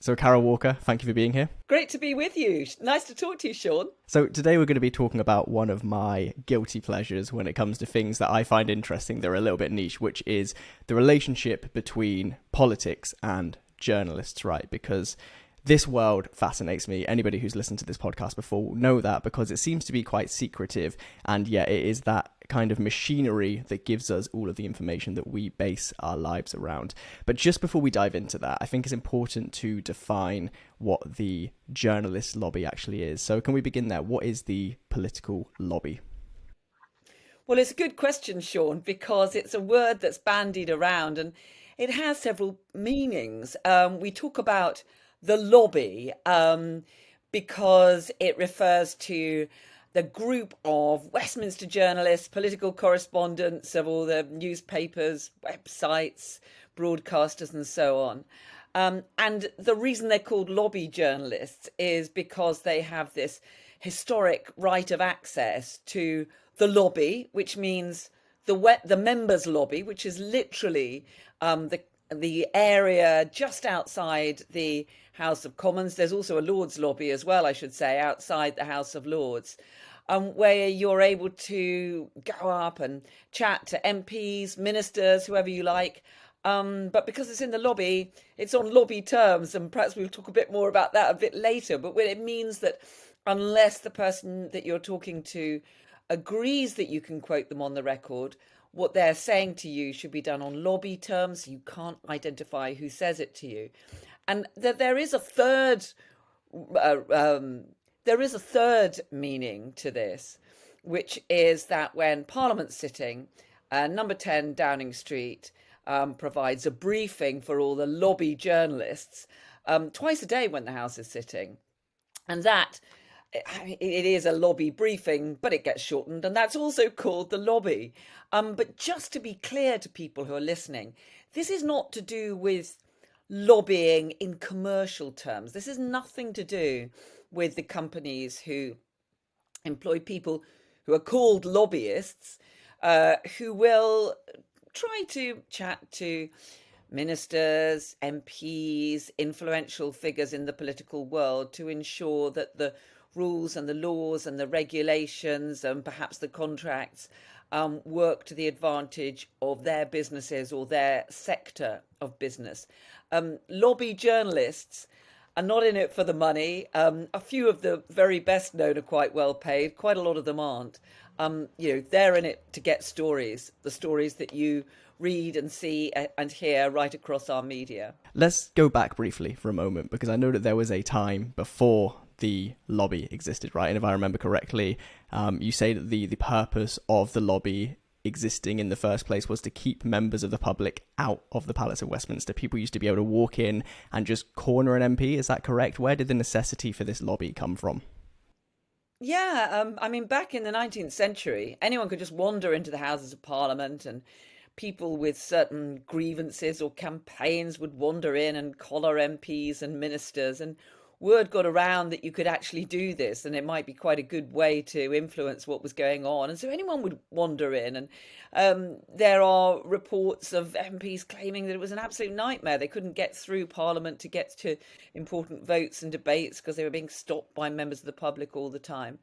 So, Carole Walker, thank you for being here. Great to be with you. Nice to talk to you, Sean. So today we're going to be talking about one of my guilty pleasures when it comes to things that I find interesting that are a little bit niche, which is the relationship between politics and journalists, right? Because this world fascinates me. Anybody who's listened to this podcast before will know that, because it seems to be quite secretive, and yet it is that kind of machinery that gives us all of the information that we base our lives around. But just before we dive into that, I think it's important to define what the journalist lobby actually is. So can we begin there? What is the political lobby? Well, it's a good question, Sean, because it's a word that's bandied around and it has several meanings. We talk about the lobby because it refers to the group of Westminster journalists, political correspondents of all the newspapers, websites, broadcasters and so on. And the reason they're called lobby journalists is because they have this historic right of access to the lobby, which means the members' lobby, which is literally the area just outside the House of Commons. There's also a Lords lobby as well, I should say, outside the House of Lords, where you're able to go up and chat to MPs, ministers, whoever you like. But because it's in the lobby, it's on lobby terms, and perhaps we'll talk a bit more about that a bit later. But it means that unless the person that you're talking to agrees that you can quote them on the record, what they're saying to you should be done on lobby terms. You can't identify who says it to you. And there is a third meaning to this, which is that when Parliament's sitting, number 10 Downing Street provides a briefing for all the lobby journalists twice a day when the House is sitting. And that, it is a lobby briefing, but it gets shortened, and that's also called the lobby. But just to be clear to people who are listening, this is not to do with lobbying in commercial terms. This has nothing to do with the companies who employ people who are called lobbyists, who will try to chat to ministers, MPs, influential figures in the political world to ensure that the rules and the laws and the regulations and perhaps the contracts work to the advantage of their businesses or their sector of business. Lobby journalists are not in it for the money. A few of the very best known are quite well paid. Quite a lot of them aren't. They're in it to get stories, the stories that you read and see and hear right across our media. Let's go back briefly for a moment, because I know that there was a time before the lobby existed, right? And if I remember correctly, you say that the purpose of the lobby existing in the first place was to keep members of the public out of the Palace of Westminster. People used to be able to walk in and just corner an MP. Is that correct? Where did the necessity for this lobby come from? Yeah, back in the 19th century, anyone could just wander into the Houses of Parliament, and people with certain grievances or campaigns would wander in and collar MPs and ministers, and word got around that you could actually do this, and it might be quite a good way to influence what was going on. And so anyone would wander in, and there are reports of MPs claiming that it was an absolute nightmare. They couldn't get through Parliament to get to important votes and debates because they were being stopped by members of the public all the time.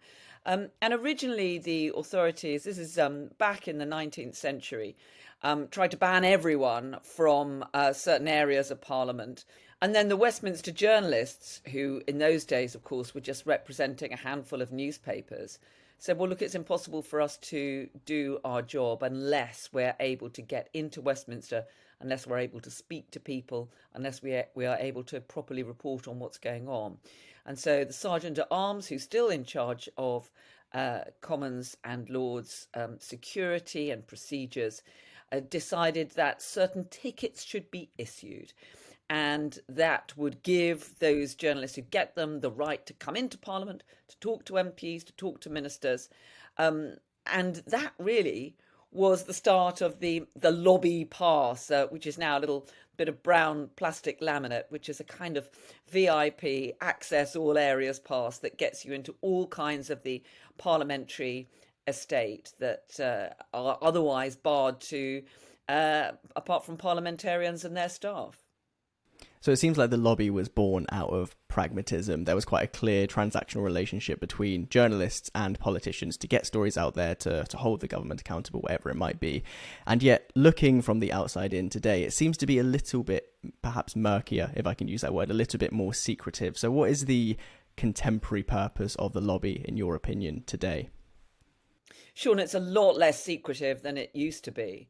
And originally the authorities, this is back in the 19th century, tried to ban everyone from certain areas of Parliament. And then the Westminster journalists, who in those days, of course, were just representing a handful of newspapers, said, well, look, it's impossible for us to do our job unless we're able to get into Westminster, unless we're able to speak to people, unless we are able to properly report on what's going on. And so the Sergeant at Arms, who's still in charge of Commons and Lords security and procedures, decided that certain tickets should be issued. And that would give those journalists who get them the right to come into Parliament, to talk to MPs, to talk to ministers. And that really was the start of the lobby pass, which is now a little bit of brown plastic laminate, which is a kind of VIP access all areas pass that gets you into all kinds of the parliamentary estate that are otherwise barred to, apart from parliamentarians and their staff. So it seems like the lobby was born out of pragmatism. There was quite a clear transactional relationship between journalists and politicians to get stories out there, to hold the government accountable, whatever it might be. And yet, looking from the outside in today, it seems to be a little bit, perhaps murkier, if I can use that word, a little bit more secretive. So what is the contemporary purpose of the lobby, in your opinion, today? Sean, it's a lot less secretive than it used to be.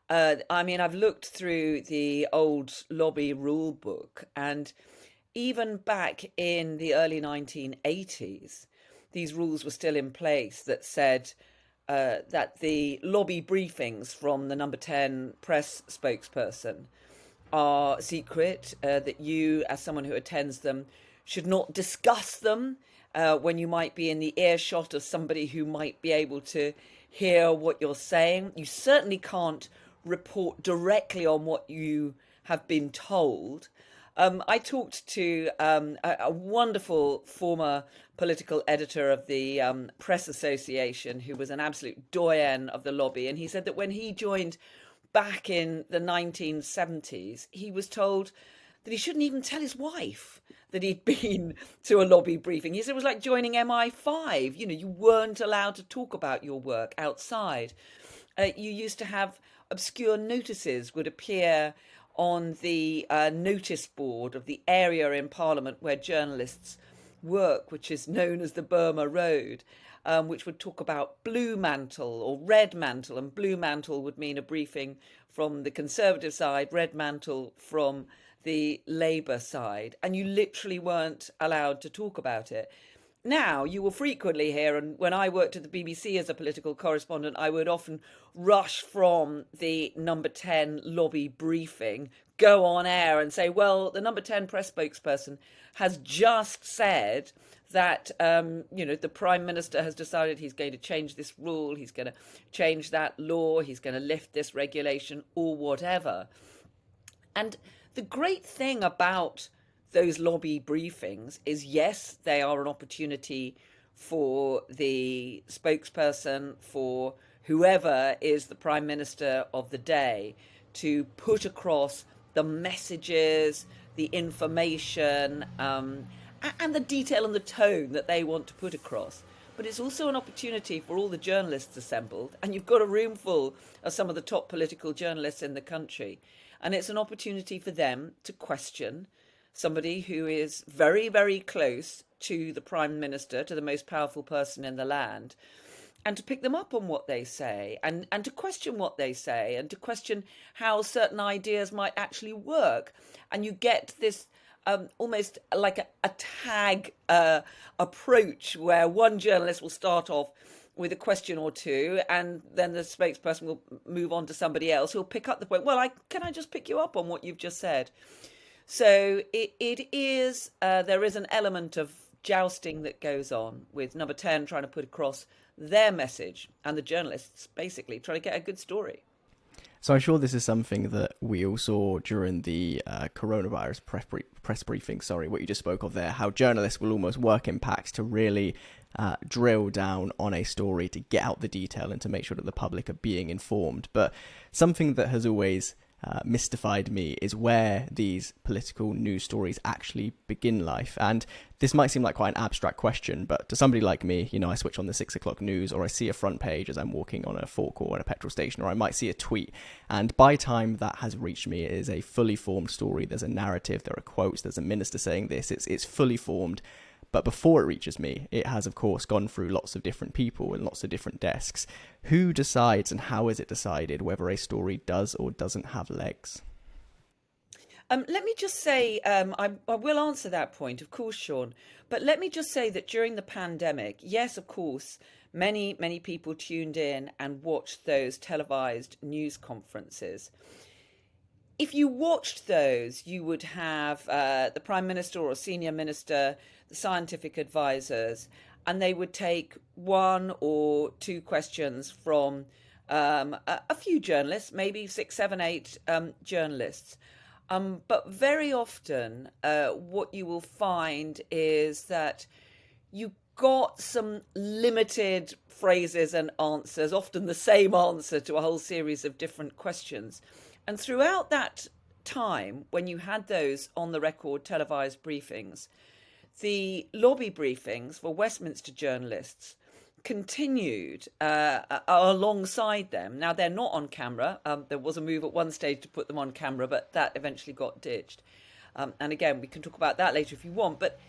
I mean, I've looked through the old lobby rule book, and even back in the early 1980s, these rules were still in place that said that the lobby briefings from the number 10 press spokesperson are secret, that you, as someone who attends them, should not discuss them when you might be in the earshot of somebody who might be able to hear what you're saying. You certainly can't report directly on what you have been told. I talked to a wonderful former political editor of the Press Association, who was an absolute doyen of the lobby, and he said that when he joined back in the 1970s, he was told that he shouldn't even tell his wife that he'd been to a lobby briefing. He said it was like joining MI5. You know, you weren't allowed to talk about your work outside. You used to have obscure notices would appear on the notice board of the area in Parliament where journalists work, which is known as the Burma Road, which would talk about blue mantle or red mantle. And blue mantle would mean a briefing from the Conservative side, red mantle from the Labour side. And you literally weren't allowed to talk about it. Now, you will frequently hear, and when I worked at the BBC as a political correspondent, I would often rush from the number 10 lobby briefing, go on air and say, well, the number 10 press spokesperson has just said that, the Prime Minister has decided he's going to change this rule, he's going to change that law, he's going to lift this regulation or whatever. And the great thing about those lobby briefings is, yes, they are an opportunity for the spokesperson, for whoever is the Prime Minister of the day, to put across the messages, the information, and the detail and the tone that they want to put across. But it's also an opportunity for all the journalists assembled, and you've got a room full of some of the top political journalists in the country, and it's an opportunity for them to question somebody who is very, very close to the Prime Minister, to the most powerful person in the land, and to pick them up on what they say, and to question what they say, and to question how certain ideas might actually work. And you get this almost like a tag approach, where one journalist will start off with a question or two, and then the spokesperson will move on to somebody else who'll pick up the point. Well, can I just pick you up on what you've just said? So it is, there is an element of jousting that goes on with number 10 trying to put across their message, and the journalists basically trying to get a good story. So I'm sure this is something that we all saw during the coronavirus press briefing, what you just spoke of there, how journalists will almost work in packs to really drill down on a story, to get out the detail and to make sure that the public are being informed. But something that has always mystified me is where these political news stories actually begin life. And this might seem like quite an abstract question, but to somebody like me, I switch on the 6 o'clock news, or I see a front page as I'm walking on a forecourt at a petrol station, or I might see a tweet. And by time that has reached me, it is a fully formed story. There's a narrative, there are quotes, there's a minister saying this, it's fully formed. But before it reaches me, it has, of course, gone through lots of different people and lots of different desks. Who decides, and how is it decided whether a story does or doesn't have legs? Let me just say, I will answer that point, of course, Sean. But let me just say that during the pandemic, yes, of course, many, many people tuned in and watched those televised news conferences. If you watched those, you would have the Prime Minister or a senior minister, the scientific advisors, and they would take one or two questions from a few journalists, maybe 6, 7, 8 journalists. But very often what you will find is that you got some limited phrases and answers, often the same answer to a whole series of different questions. And throughout that time when you had those on the record televised briefings, the lobby briefings for Westminster journalists continued alongside them. Now, they're not on camera. There was a move at one stage to put them on camera, but that eventually got ditched. And again, we can talk about that later if you want. But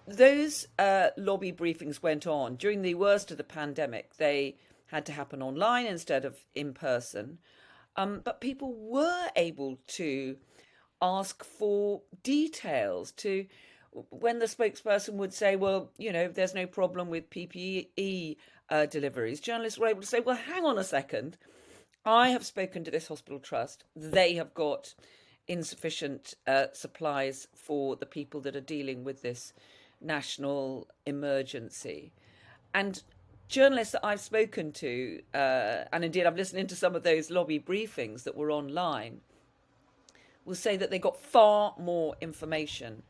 those lobby briefings went on during the worst of the pandemic. They had to happen online instead of in person. But people were able to ask for details, to when the spokesperson would say, well, there's no problem with PPE deliveries, journalists were able to say, well, hang on a second. I have spoken to this hospital trust. They have got insufficient supplies for the people that are dealing with this national emergency. And journalists that I've spoken to, and indeed I've listened to some of those lobby briefings that were online, will say that they got far more information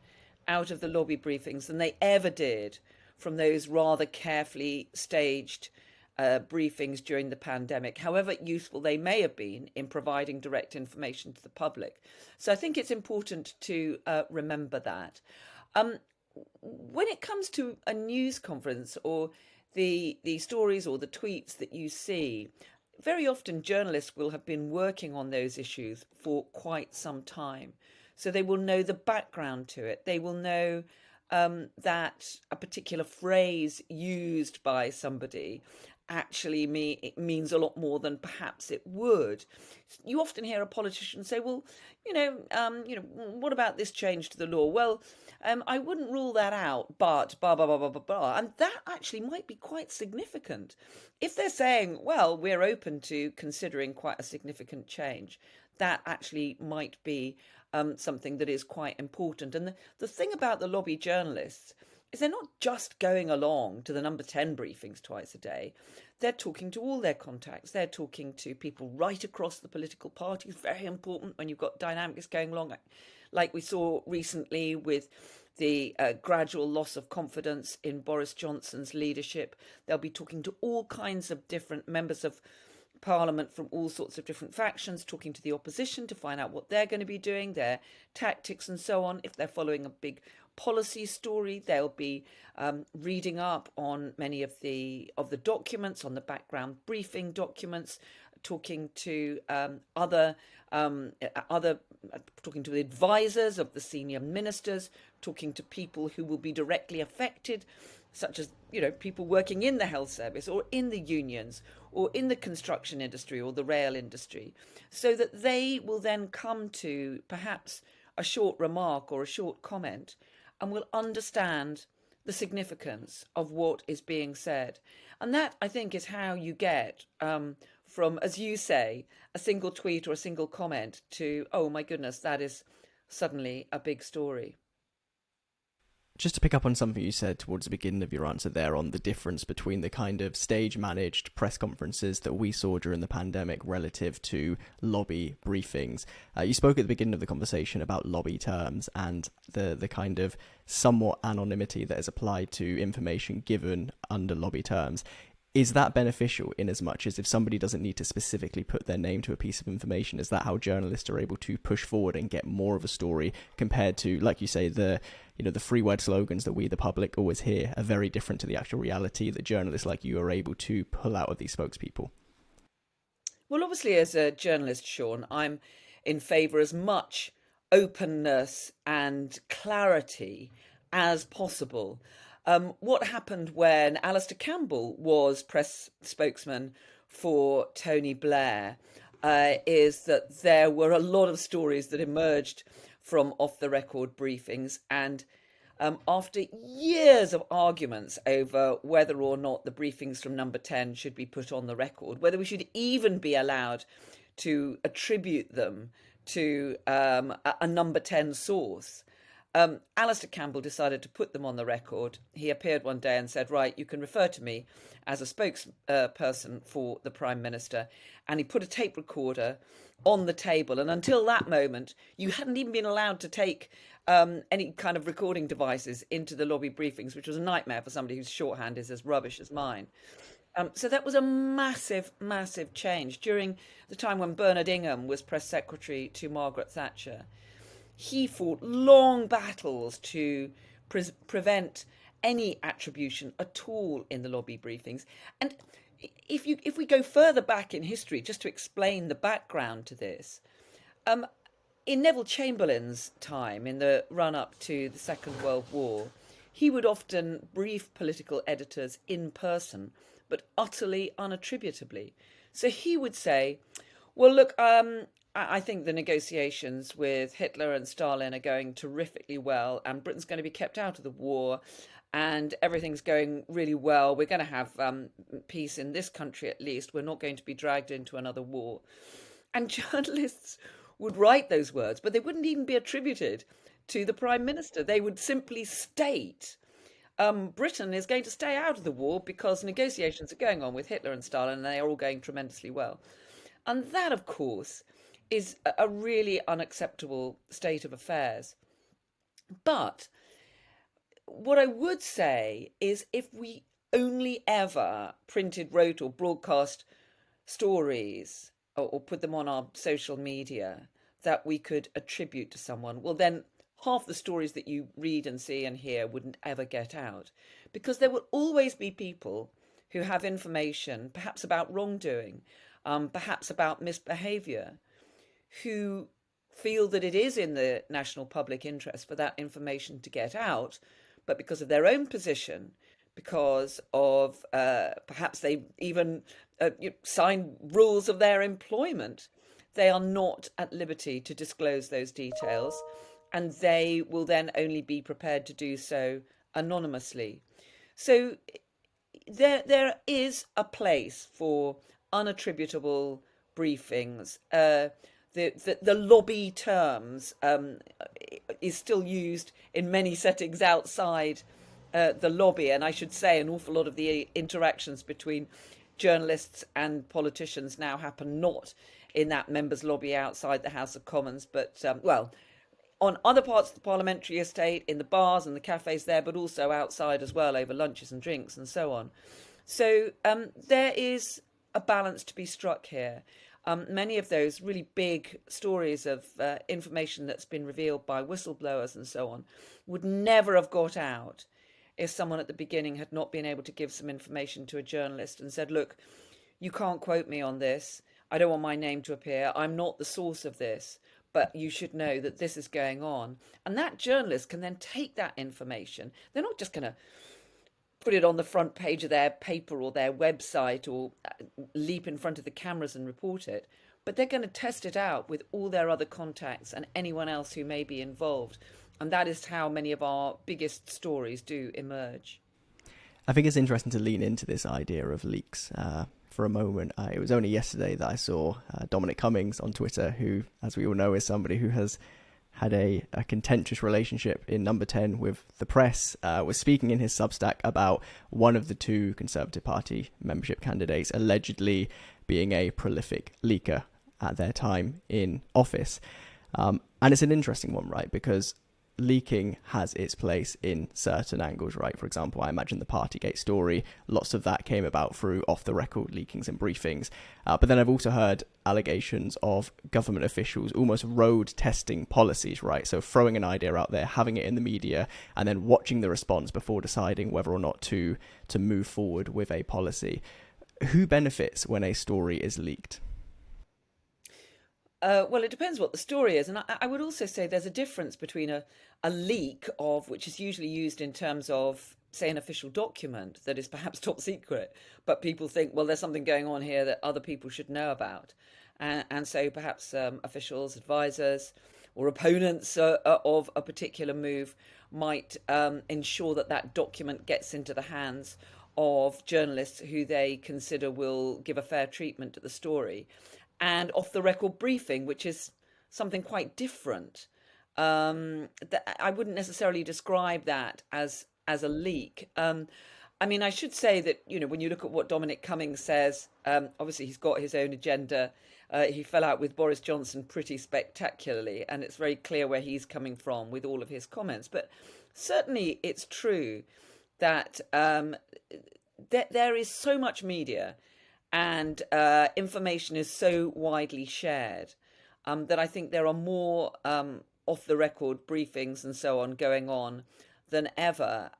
out of the lobby briefings than they ever did from those rather carefully staged briefings during the pandemic, however useful they may have been in providing direct information to the public. So I think it's important to remember that. When it comes to a news conference or the stories or the tweets that you see, very often journalists will have been working on those issues for quite some time. So they will know the background to it. They will know that a particular phrase used by somebody actually it means a lot more than perhaps it would. You often hear a politician say, well, what about this change to the law? Well, I wouldn't rule that out, but blah, blah, blah, blah, blah, blah. And that actually might be quite significant. If they're saying, well, we're open to considering quite a significant change, that actually might be something that is quite important. And the thing about the lobby journalists is they're not just going along to the number 10 briefings twice a day. They're talking to all their contacts. They're talking to people right across the political parties. Very important when you've got dynamics going along, like we saw recently with the gradual loss of confidence in Boris Johnson's leadership. They'll be talking to all kinds of different members of Parliament from all sorts of different factions, talking to the opposition to find out what they're going to be doing, their tactics and so on. If they're following a big policy story, they'll be reading up on many of the documents, on the background briefing documents, talking to talking to the advisors of the senior ministers, talking to people who will be directly affected, such as people working in the health service or in the unions or in the construction industry or the rail industry, so that they will then come to perhaps a short remark or a short comment and will understand the significance of what is being said. And that, I think, is how you get from, as you say, a single tweet or a single comment to, oh my goodness, that is suddenly a big story. Just to pick up on something you said towards the beginning of your answer there on the difference between the kind of stage-managed press conferences that we saw during the pandemic relative to lobby briefings. You spoke at the beginning of the conversation about lobby terms and the kind of somewhat anonymity that is applied to information given under lobby terms. Is that beneficial in as much as if somebody doesn't need to specifically put their name to a piece of information, is that how journalists are able to push forward and get more of a story compared to, like you say, the free word slogans that we, the public, always hear are very different to the actual reality that journalists like you are able to pull out of these spokespeople? Well, obviously, as a journalist, Sean, I'm in favour as much openness and clarity as possible. What happened when Alistair Campbell was press spokesman for Tony Blair is that there were a lot of stories that emerged from off-the-record briefings, and after years of arguments over whether or not the briefings from Number 10 should be put on the record, whether we should even be allowed to attribute them to a Number 10 source, Alistair Campbell decided to put them on the record. He appeared one day and said, right, you can refer to me as a spokesperson for the Prime Minister. And he put a tape recorder on the table. And until that moment, you hadn't even been allowed to take any kind of recording devices into the lobby briefings, which was a nightmare for somebody whose shorthand is as rubbish as mine. So that was a massive, massive change during the time when Bernard Ingham was press secretary to Margaret Thatcher. He fought long battles to prevent any attribution at all in the lobby briefings. And if we go further back in history, just to explain the background to this, um, in Neville Chamberlain's time, in the run up to the Second World War, he would often brief political editors in person, but utterly unattributably. So he would say, well, look, I think the negotiations with Hitler and Stalin are going terrifically well, and Britain's going to be kept out of the war, and everything's going really well. We're going to have peace in this country at least. We're not going to be dragged into another war. And journalists would write those words, but they wouldn't even be attributed to the Prime Minister. They would simply state Britain is going to stay out of the war because negotiations are going on with Hitler and Stalin and they are all going tremendously well. And that, of course, is a really unacceptable state of affairs. But what I would say is if we only ever printed, wrote, or broadcast stories or put them on our social media that we could attribute to someone, well, then half the stories that you read and see and hear wouldn't ever get out, because there will always be people who have information, perhaps about wrongdoing, perhaps about misbehaviour, who feel that it is in the national public interest for that information to get out, but because of their own position, because of perhaps they even sign rules of their employment, they are not at liberty to disclose those details, and they will then only be prepared to do so anonymously. So there is a place for unattributable briefings. The lobby terms is still used in many settings outside the lobby, and I should say an awful lot of the interactions between journalists and politicians now happen not in that members' lobby outside the House of Commons, but well, on other parts of the parliamentary estate, in the bars and the cafes there, but also outside as well, over lunches and drinks and so on. So there is a balance to be struck here. Many of those really big stories of information that's been revealed by whistleblowers and so on would never have got out if someone at the beginning had not been able to give some information to a journalist and said, look, you can't quote me on this. I don't want my name to appear. I'm not the source of this, but you should know that this is going on. And that journalist can then take that information. They're not just going to put it on the front page of their paper or their website or leap in front of the cameras and report it, but they're going to test it out with all their other contacts and anyone else who may be involved. And that is how many of our biggest stories do emerge. I think it's interesting to lean into this idea of leaks for a moment. It was only yesterday that I saw Dominic Cummings on Twitter, who, as we all know, is somebody who has had a contentious relationship in Number 10 with the press, was speaking in his Substack about one of the two Conservative Party membership candidates allegedly being a prolific leaker at their time in office. And it's an interesting one, right? Because leaking has its place in certain angles, right? For example, I imagine the Partygate story, lots of that came about through off-the-record leakings and briefings. But then I've also heard allegations of government officials almost road testing policies, right? So throwing an idea out there, having it in the media, and then watching the response before deciding whether or not to move forward with a policy. Who benefits when a story is leaked? Well, it depends what the story is. And I would also say there's a difference between a leak of, which is usually used in terms of, say, an official document that is perhaps top secret, but people think, well, there's something going on here that other people should know about. And so perhaps officials, advisors, or opponents of a particular move might ensure that that document gets into the hands of journalists who they consider will give a fair treatment to the story. And off-the-record briefing, which is something quite different. I wouldn't necessarily describe that as a leak. I mean, I should say that, you know, when you look at what Dominic Cummings says, obviously he's got his own agenda. He fell out with Boris Johnson pretty spectacularly, and it's very clear where he's coming from with all of his comments. But certainly it's true that there is so much media and information is so widely shared that I think there are more off the record briefings and so on going on than ever.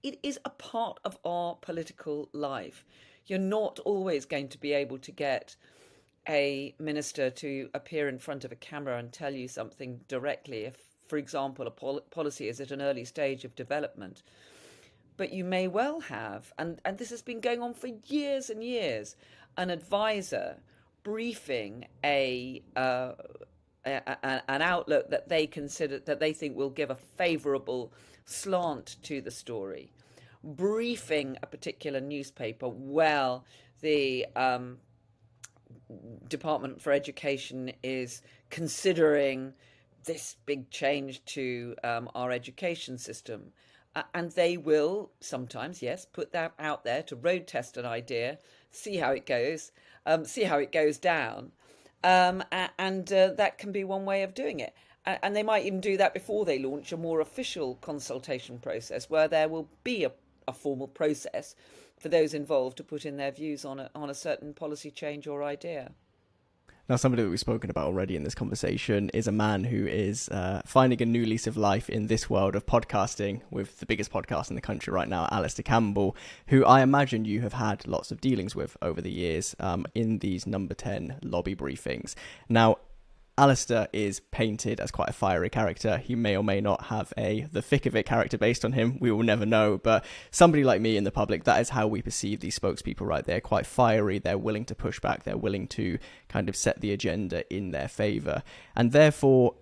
It is a part of our political life. You're not always going to be able to get a minister to appear in front of a camera and tell you something directly if, for example, a policy is at an early stage of development. But you may well have, and this has been going on for years and years, an advisor briefing an outlook that they consider, that they think will give a favourable slant to the story, briefing a particular newspaper while the Department for Education is considering this big change to our education system. And they will sometimes, yes, put that out there to road test an idea, see how it goes, see how it goes down. And that can be one way of doing it. And they might even do that before they launch a more official consultation process, where there will be a formal process for those involved to put in their views on a certain policy change or idea. Now, somebody that we've spoken about already in this conversation is a man who is finding a new lease of life in this world of podcasting with the biggest podcast in the country right now, Alastair Campbell, who I imagine you have had lots of dealings with over the years in these Number 10 lobby briefings. Now, Alastair is painted as quite a fiery character. He may or may not have the thick of it character based on him. We will never know. But somebody like me in the public, that is how we perceive these spokespeople, right? They're quite fiery. They're willing to push back. They're willing to kind of set the agenda in their favour. And therefore,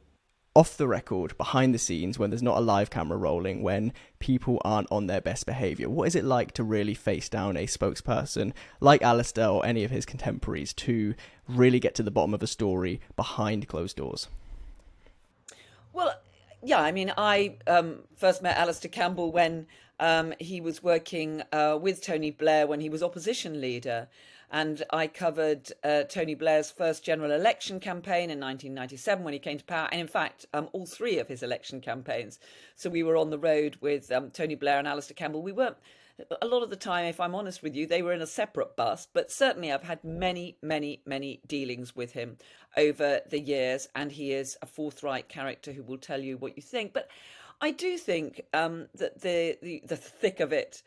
off the record, behind the scenes, when there's not a live camera rolling, when people aren't on their best behaviour, what is it like to really face down a spokesperson like Alastair or any of his contemporaries to really get to the bottom of a story behind closed doors? Well, yeah, I mean, I first met Alastair Campbell when he was working with Tony Blair when he was opposition leader. And I covered Tony Blair's first general election campaign in 1997 when he came to power. And in fact, all three of his election campaigns. So we were on the road with Tony Blair and Alastair Campbell. We weren't, a lot of the time, if I'm honest with you, they were in a separate bus. But certainly I've had many, many, many dealings with him over the years. And he is a forthright character who will tell you what you think. But I do think that the thick of it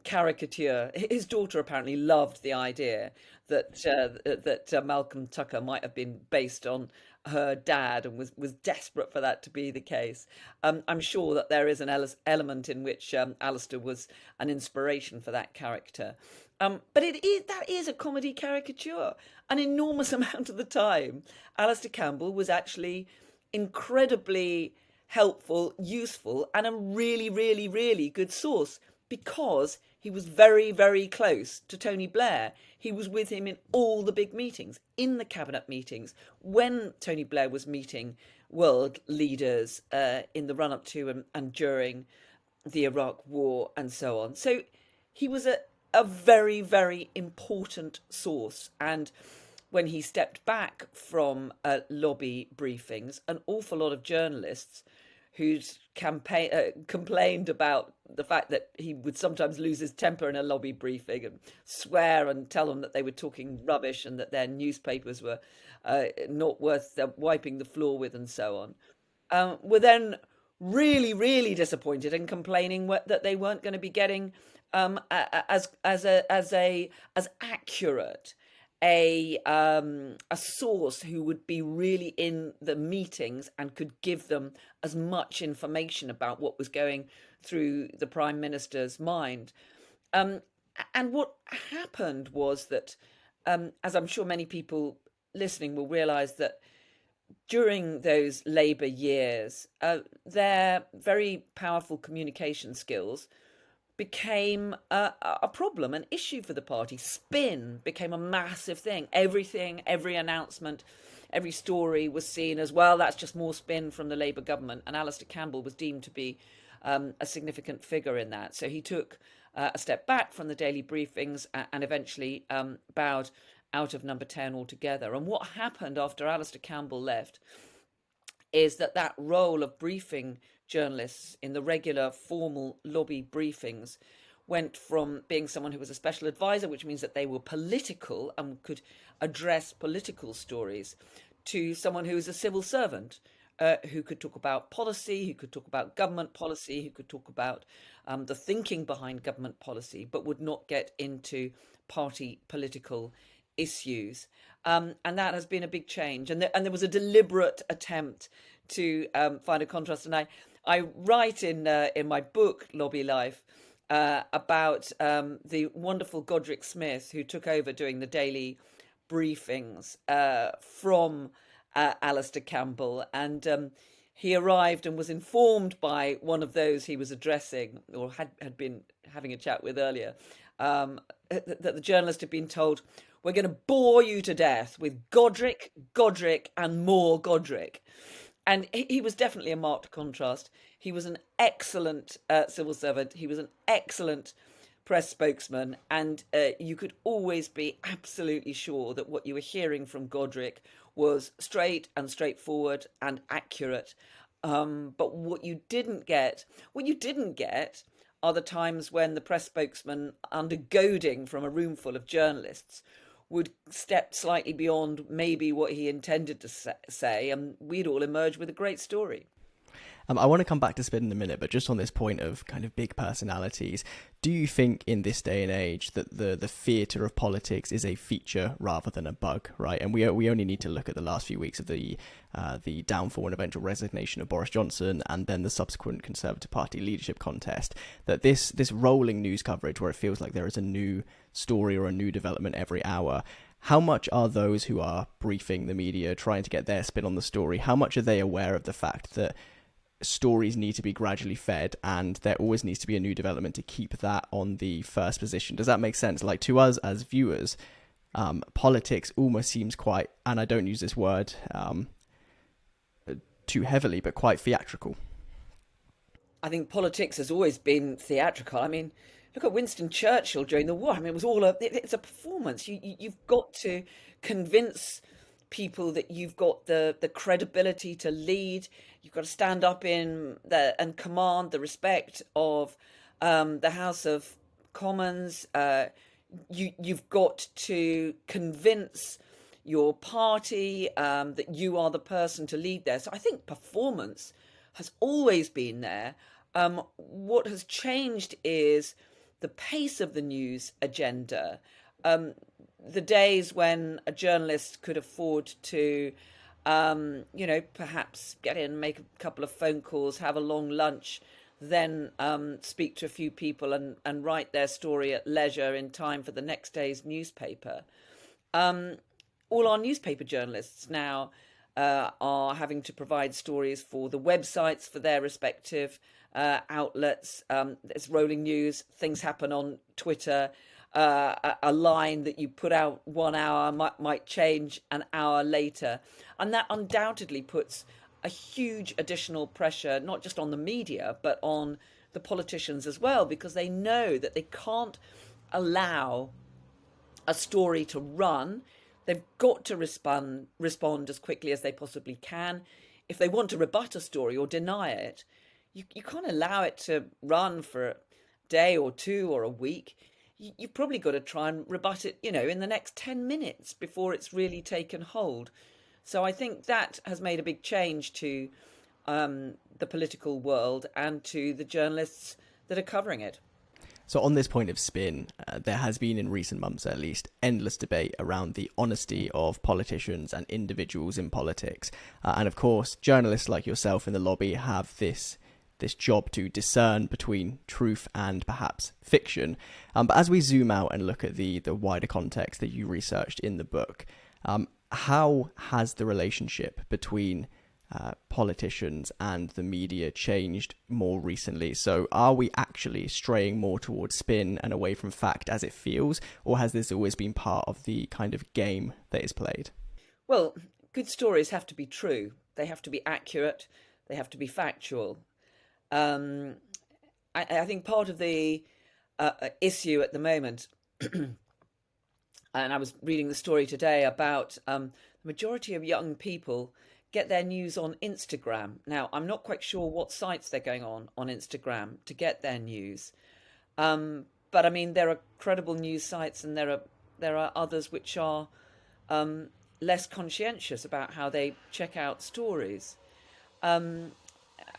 caricature. His daughter apparently loved the idea that Malcolm Tucker might have been based on her dad and was desperate for that to be the case. I'm sure that there is an element in which Alastair was an inspiration for that character. But that is a comedy caricature. An enormous amount of the time, Alastair Campbell was actually incredibly helpful, useful, and a really, really, really good source because he was very, very close to Tony Blair. He was with him in all the big meetings, in the cabinet meetings, when Tony Blair was meeting world leaders in the run-up to and during the Iraq War and so on. So he was a very, very important source. And when he stepped back from lobby briefings, an awful lot of journalists who'd complained about the fact that he would sometimes lose his temper in a lobby briefing and swear and tell them that they were talking rubbish and that their newspapers were not worth wiping the floor with and so on, were then really, really disappointed and complaining that they weren't going to be getting as accurate a source who would be really in the meetings and could give them as much information about what was going through the Prime Minister's mind. And what happened was that, as I'm sure many people listening will realise, that during those Labour years, their very powerful communication skills became a problem, an issue for the party. Spin became a massive thing. Everything, every announcement, every story was seen as, well, that's just more spin from the Labour government. And Alastair Campbell was deemed to be a significant figure in that. So he took a step back from the daily briefings and eventually bowed out of Number 10 altogether. And what happened after Alastair Campbell left is that role of briefing journalists in the regular formal lobby briefings went from being someone who was a special advisor, which means that they were political and could address political stories, to someone who was a civil servant, who could talk about policy, who could talk about government policy, who could talk about the thinking behind government policy, but would not get into party political issues. And that has been a big change. And there was a deliberate attempt to find a contrast. And I write in my book, Lobby Life, about the wonderful Godric Smith, who took over doing the daily briefings from Alistair Campbell. And he arrived and was informed by one of those he was addressing, or had been having a chat with earlier, that the journalist had been told, "We're going to bore you to death with Godric, and more Godric." And he was definitely a marked contrast. He was an excellent civil servant. He was an excellent press spokesman. And you could always be absolutely sure that what you were hearing from Godric was straight and straightforward and accurate. But what you didn't get are the times when the press spokesman, under goading from a room full of journalists, would step slightly beyond maybe what he intended to say, and we'd all emerge with a great story. I want to come back to Spin in a minute, but just on this point of kind of big personalities, do you think in this day and age that the theatre of politics is a feature rather than a bug, right? And we only need to look at the last few weeks of the downfall and eventual resignation of Boris Johnson, and then the subsequent Conservative Party leadership contest, that this rolling news coverage where it feels like there is a new story or a new development every hour, how much are those who are briefing the media, trying to get their spin on the story, how much are they aware of the fact that stories need to be gradually fed and there always needs to be a new development to keep that on the first position? Does that make sense? Like, to us as viewers, politics almost seems quite, and I don't use this word too heavily, but quite theatrical. I think politics has always been theatrical. I mean, look at Winston Churchill during the war. I mean, it was all it's a performance. You've got to convince people that you've got the credibility to lead. You've got to stand up and command the respect of the House of Commons. You've got to convince your party that you are the person to lead there. So I think performance has always been there. What has changed is the pace of the news agenda. The days when a journalist could afford to, perhaps get in, make a couple of phone calls, have a long lunch, then speak to a few people and write their story at leisure in time for the next day's newspaper. All our newspaper journalists now are having to provide stories for the websites for their respective outlets. It's rolling news. Things happen on Twitter. A line that you put out 1 hour might change an hour later. And that undoubtedly puts a huge additional pressure, not just on the media, but on the politicians as well, because they know that they can't allow a story to run. They've got to respond as quickly as they possibly can. If they want to rebut a story or deny it, you can't allow it to run for a day or two or a week. You've probably got to try and rebut it, in the next 10 minutes before it's really taken hold. So I think that has made a big change to the political world and to the journalists that are covering it. So on this point of spin, there has been, in recent months at least, endless debate around the honesty of politicians and individuals in politics. And of course, journalists like yourself in the lobby have this job to discern between truth and perhaps fiction. But as we zoom out and look at the wider context that you researched in the book, how has the relationship between politicians and the media changed more recently? So are we actually straying more towards spin and away from fact as it feels, or has this always been part of the kind of game that is played? Well, good stories have to be true. They have to be accurate. They have to be factual. I think part of the issue at the moment, and I was reading the story today about the majority of young people get their news on Instagram. Now, I'm not quite sure what sites they're going on Instagram to get their news. But I mean, there are credible news sites, and there are others which are less conscientious about how they check out stories. Um,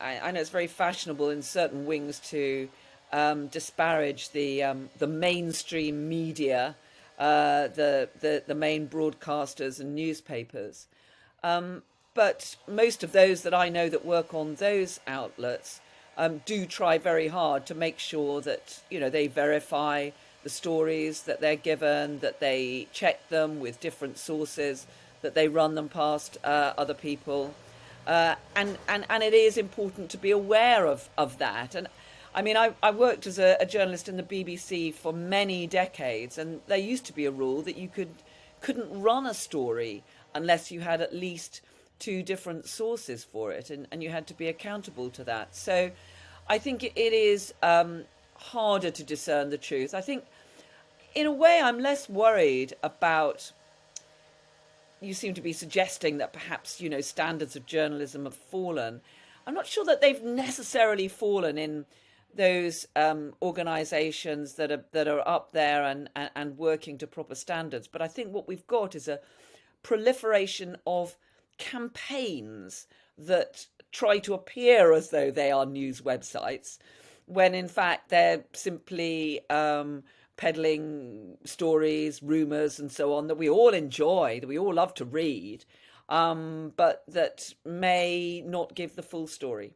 I know it's very fashionable in certain wings to disparage the mainstream media, the main broadcasters and newspapers. But most of those that I know that work on those outlets do try very hard to make sure that they verify the stories that they're given, that they check them with different sources, that they run them past other people. And it is important to be aware of that. And I mean, I worked as a journalist in the BBC for many decades, and there used to be a rule that you couldn't run a story unless you had at least two different sources for it, and you had to be accountable to that. So I think it is harder to discern the truth. I think, in a way, I'm less worried about. You seem to be suggesting that perhaps, standards of journalism have fallen. I'm not sure that they've necessarily fallen in those organisations that are up there and working to proper standards. But I think what we've got is a proliferation of campaigns that try to appear as though they are news websites, when in fact they're simply peddling stories, rumours and so on that we all enjoy, that we all love to read, but that may not give the full story.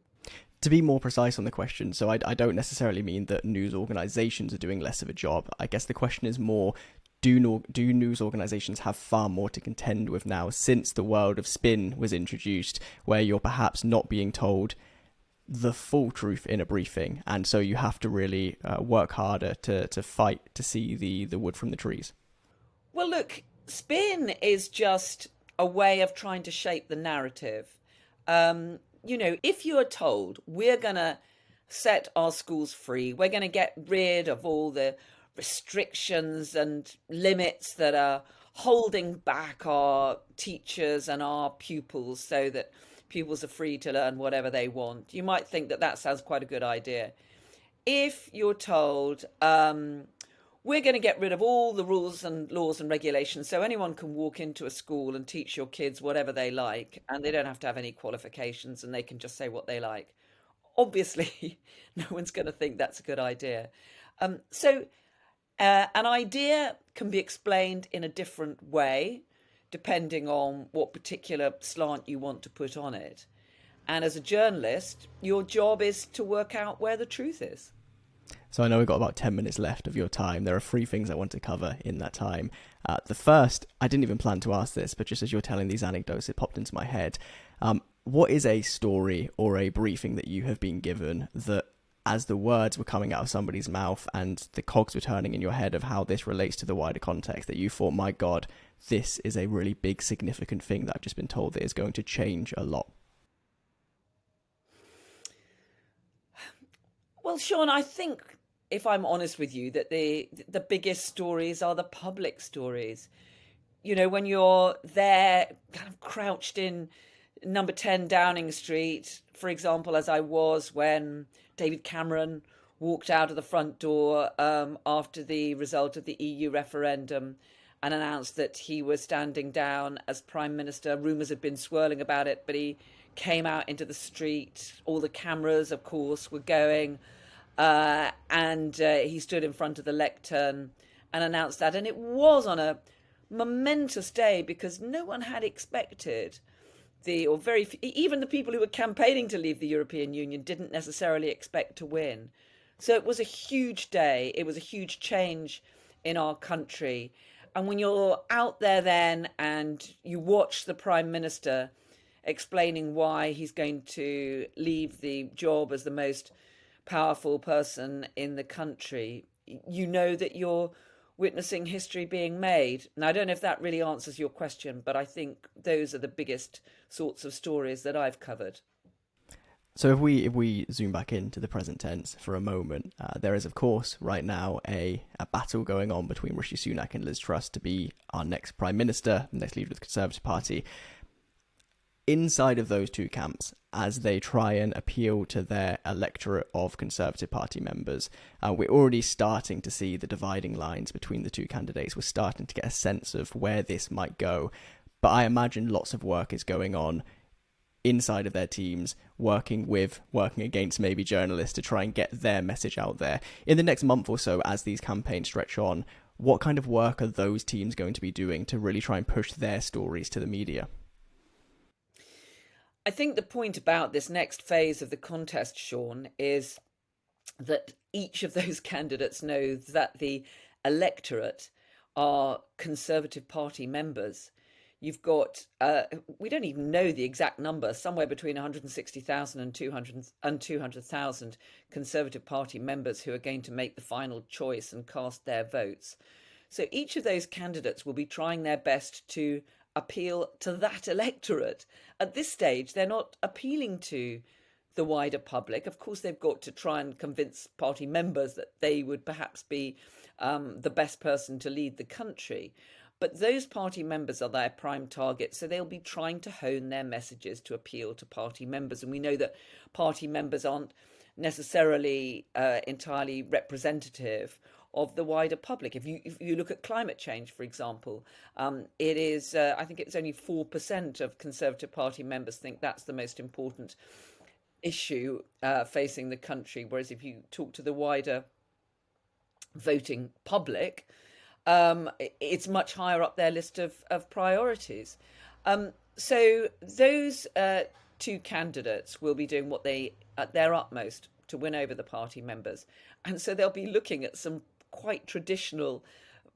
To be more precise on the question, so I don't necessarily mean that news organisations are doing less of a job. I guess the question is more, do news organisations have far more to contend with now since the world of spin was introduced, where you're perhaps not being told the full truth in a briefing, and so you have to really work harder to fight to see the wood from the trees? Well, look, spin is just a way of trying to shape the narrative. If you are told we're going to set our schools free, we're going to get rid of all the restrictions and limits that are holding back our teachers and our pupils so that pupils are free to learn whatever they want, you might think that sounds quite a good idea. If you're told we're going to get rid of all the rules and laws and regulations so anyone can walk into a school and teach your kids whatever they like, and they don't have to have any qualifications and they can just say what they like, obviously no one's going to think that's a good idea. So an idea can be explained in a different way depending on what particular slant you want to put on it. And as a journalist, your job is to work out where the truth is. So I know we've got about 10 minutes left of your time. There are three things I want to cover in that time. The first, I didn't even plan to ask this, but just as you're telling these anecdotes, it popped into my head. What is a story or a briefing that you have been given that, as the words were coming out of somebody's mouth and the cogs were turning in your head of how this relates to the wider context, that you thought, my God, this is a really big, significant thing that I've just been told that is going to change a lot? Well, Sean, I think, if I'm honest with you, that the biggest stories are the public stories. When you're there kind of crouched in number 10 Downing Street, for example, as I was when David Cameron walked out of the front door after the result of the EU referendum and announced that he was standing down as Prime Minister. Rumours had been swirling about it, but he came out into the street. All the cameras, of course, were going. And he stood in front of the lectern and announced that. And it was on a momentous day because no one had expected even the people who were campaigning to leave the European Union didn't necessarily expect to win. So it was a huge day. It was a huge change in our country. And when you're out there then and you watch the Prime Minister explaining why he's going to leave the job as the most powerful person in the country, you know that you're witnessing history being made. And I don't know if that really answers your question, but I think those are the biggest sorts of stories that I've covered. So if we zoom back into the present tense for a moment, there is, of course, right now a battle going on between Rishi Sunak and Liz Truss to be our next Prime Minister, next leader of the Conservative Party. inside of those two camps, as they try and appeal to their electorate of Conservative Party members, we're already starting to see the dividing lines between the two candidates. We're starting to get a sense of where this might go. But I imagine lots of work is going on inside of their teams, working against maybe journalists to try and get their message out there. In the next month or so, as these campaigns stretch on, what kind of work are those teams going to be doing to really try and push their stories to the media? I think the point about this next phase of the contest, Sean, is that each of those candidates knows that the electorate are Conservative Party members. You've got, we don't even know the exact number, somewhere between 160,000 and 200,000 Conservative Party members who are going to make the final choice and cast their votes. So each of those candidates will be trying their best to appeal to that electorate. At this stage, they're not appealing to the wider public. Of course, they've got to try and convince party members that they would perhaps be the best person to lead the country. But those party members are their prime target, so they'll be trying to hone their messages to appeal to party members. And we know that party members aren't necessarily entirely representative of the wider public. If you look at climate change, for example, it is I think it's only 4% of Conservative Party members think that's the most important issue facing the country, whereas if you talk to the wider voting public, it's much higher up their list of priorities. So those two candidates will be doing what they at their utmost to win over the party members, and so they'll be looking at some quite traditional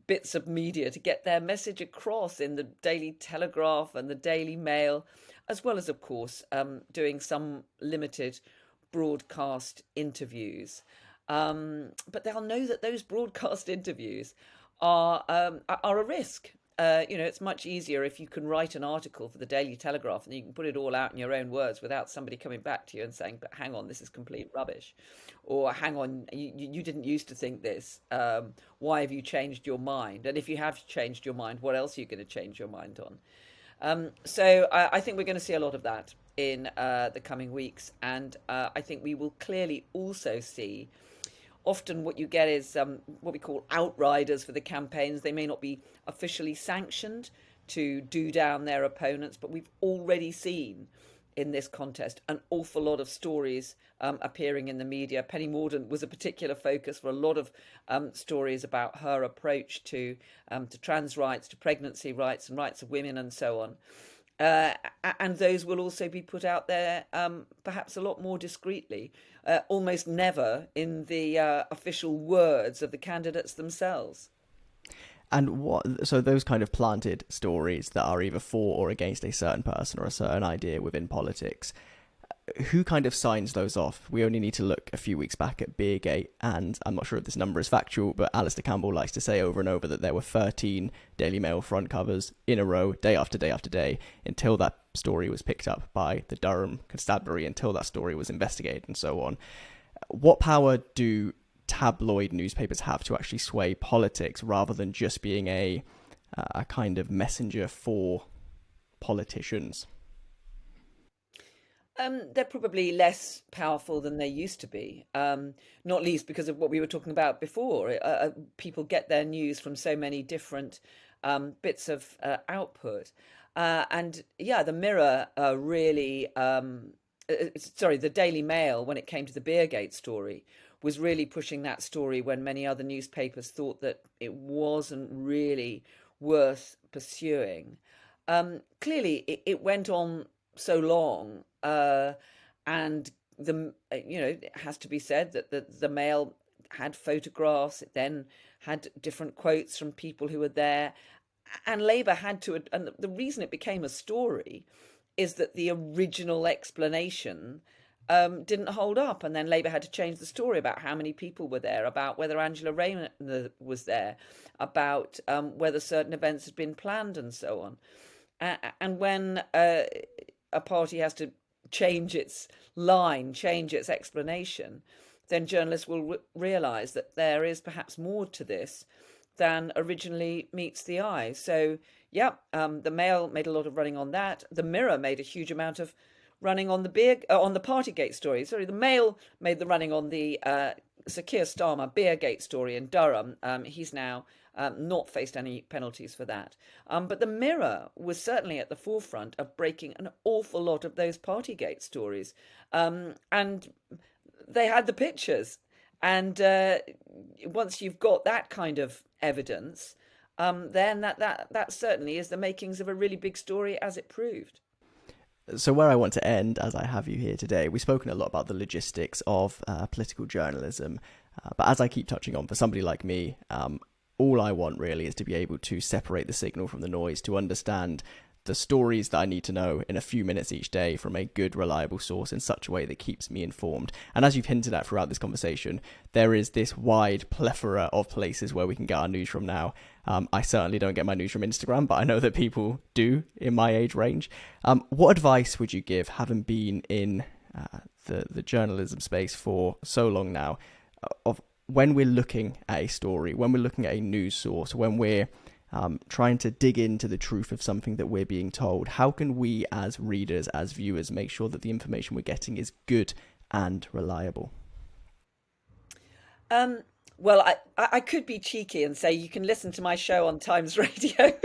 bits of media to get their message across in the Daily Telegraph and the Daily Mail, as well as, of course, doing some limited broadcast interviews. But they'll know that those broadcast interviews are a risk. It's much easier if you can write an article for the Daily Telegraph and you can put it all out in your own words without somebody coming back to you and saying, but hang on, this is complete rubbish. Or hang on, you didn't used to think this. Why have you changed your mind? And if you have changed your mind, what else are you going to change your mind on? So I think we're going to see a lot of that in the coming weeks. And I think we will clearly also see often what you get is what we call outriders for the campaigns. They may not be officially sanctioned to do down their opponents, but we've already seen in this contest an awful lot of stories appearing in the media. Penny Mordaunt was a particular focus for a lot of stories about her approach to trans rights, to pregnancy rights and rights of women and so on. And those will also be put out there perhaps a lot more discreetly, almost never in the official words of the candidates themselves. And so those kind of planted stories that are either for or against a certain person or a certain idea within politics, who kind of signs those off? We only need to look a few weeks back at Beergate, and I'm not sure if this number is factual, but Alistair Campbell likes to say over and over that there were 13 Daily Mail front covers in a row, day after day after day, until that story was picked up by the Durham Constabulary, until that story was investigated and so on. What power do tabloid newspapers have to actually sway politics rather than just being a kind of messenger for politicians? They're probably less powerful than they used to be, not least because of what we were talking about before. People get their news from so many different bits of output. The Mirror the Daily Mail, when it came to the Beergate story, was really pushing that story when many other newspapers thought that it wasn't really worth pursuing. Clearly, it went on so long, and it has to be said that the Mail had photographs. It then had different quotes from people who were there, and Labour had to. And the reason it became a story is that the original explanation didn't hold up, and then Labour had to change the story about how many people were there, about whether Angela Rayner was there, about whether certain events had been planned, and so on. And when a party has to change its line, change its explanation, then journalists will realise that there is perhaps more to this than originally meets the eye. So Yeah, the Mail made a lot of running on that. The Mirror made a huge amount of running on the on the Partygate story. Sorry, the Mail made the running on the Sir Keir Starmer Beergate story in Durham. He's now not faced any penalties for that. But the Mirror was certainly at the forefront of breaking an awful lot of those Partygate stories, and they had the pictures. And once you've got that kind of evidence, then that certainly is the makings of a really big story, as it proved. So where I want to end, as I have you here today, we've spoken a lot about the logistics of political journalism, but as I keep touching on, for somebody like me, all I want really is to be able to separate the signal from the noise, to understand the stories that I need to know in a few minutes each day from a good, reliable source in such a way that keeps me informed. And as you've hinted at throughout this conversation, there is this wide plethora of places where we can get our news from now. I certainly don't get my news from Instagram, but I know that people do in my age range. What advice would you give, having been in the journalism space for so long now, of when we're looking at a story, when we're looking at a news source, when we're trying to dig into the truth of something that we're being told? How can we as readers, as viewers, make sure that the information we're getting is good and reliable? Well, I could be cheeky and say you can listen to my show on Times Radio.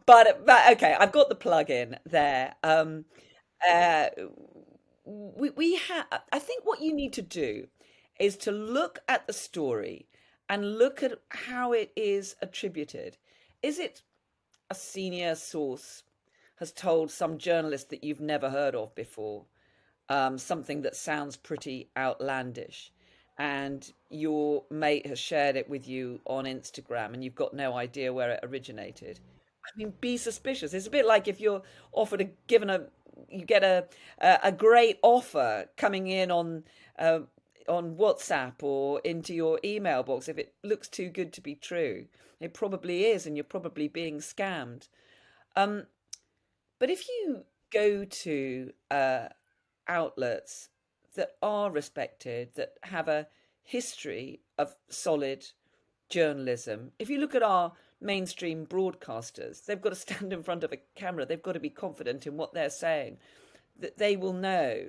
But okay, I've got the plug in there. Uh, we have. I think what you need to do is to look at the story and look at how it is attributed. Is it a senior source has told some journalist that you've never heard of before, something that sounds pretty outlandish, and your mate has shared it with you on Instagram and you've got no idea where it originated? I mean, be suspicious. It's a bit like if you're offered you get a great offer coming in on WhatsApp or into your email box. If it looks too good to be true, it probably is, and you're probably being scammed. But if you go to outlets that are respected, that have a history of solid journalism, if you look at our mainstream broadcasters, they've got to stand in front of a camera. They've got to be confident in what they're saying, that they will know.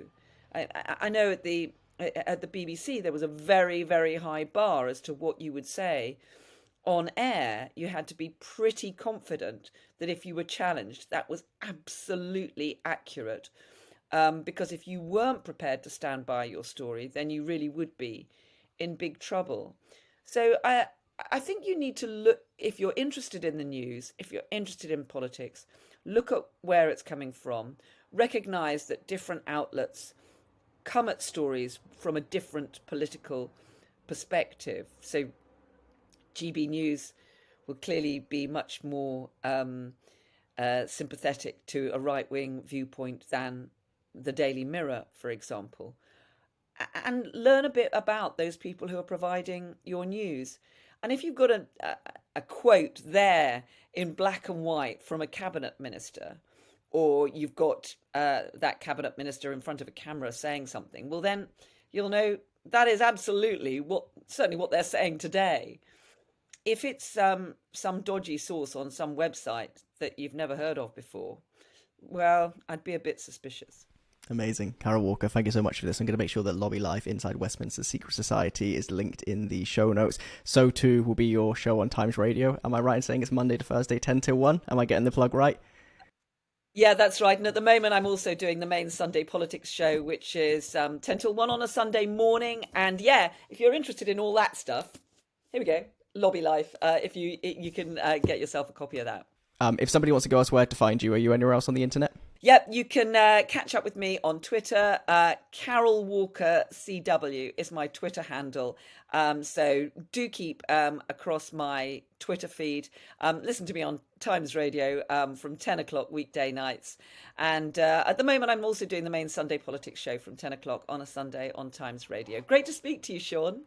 I know at the BBC there was a very, very high bar as to what you would say on air. You had to be pretty confident that if you were challenged, that was absolutely accurate. Because if you weren't prepared to stand by your story, then you really would be in big trouble. So I think you need to look, if you're interested in the news, if you're interested in politics, look at where it's coming from, recognise that different outlets come at stories from a different political perspective. So GB News will clearly be much more sympathetic to a right-wing viewpoint than the Daily Mirror, for example. And learn a bit about those people who are providing your news. And if you've got a quote there in black and white from a cabinet minister, or you've got that cabinet minister in front of a camera saying something, well, then you'll know that is absolutely certainly what they're saying today. If it's some dodgy source on some website that you've never heard of before, well, I'd be a bit suspicious. Amazing. Carole Walker, thank you so much for this. I'm going to make sure that Lobby Life Inside Westminster's Secret Society is linked in the show notes. So too will be your show on Times Radio. Am I right in saying it's Monday to Thursday, 10 till 1? Am I getting the plug right? Yeah, that's right. And at the moment, I'm also doing the main Sunday politics show, which is 10 till 1 on a Sunday morning. And yeah, if you're interested in all that stuff, here we go, Lobby Life. If you can get yourself a copy of that. If somebody wants to go elsewhere to find you, are you anywhere else on the internet? Yep, you can catch up with me on Twitter. Carole Walker CW is my Twitter handle. So do keep across my Twitter feed. Listen to me on Times Radio from 10 o'clock weekday nights. And at the moment, I'm also doing the main Sunday politics show from 10 o'clock on a Sunday on Times Radio. Great to speak to you, Sean.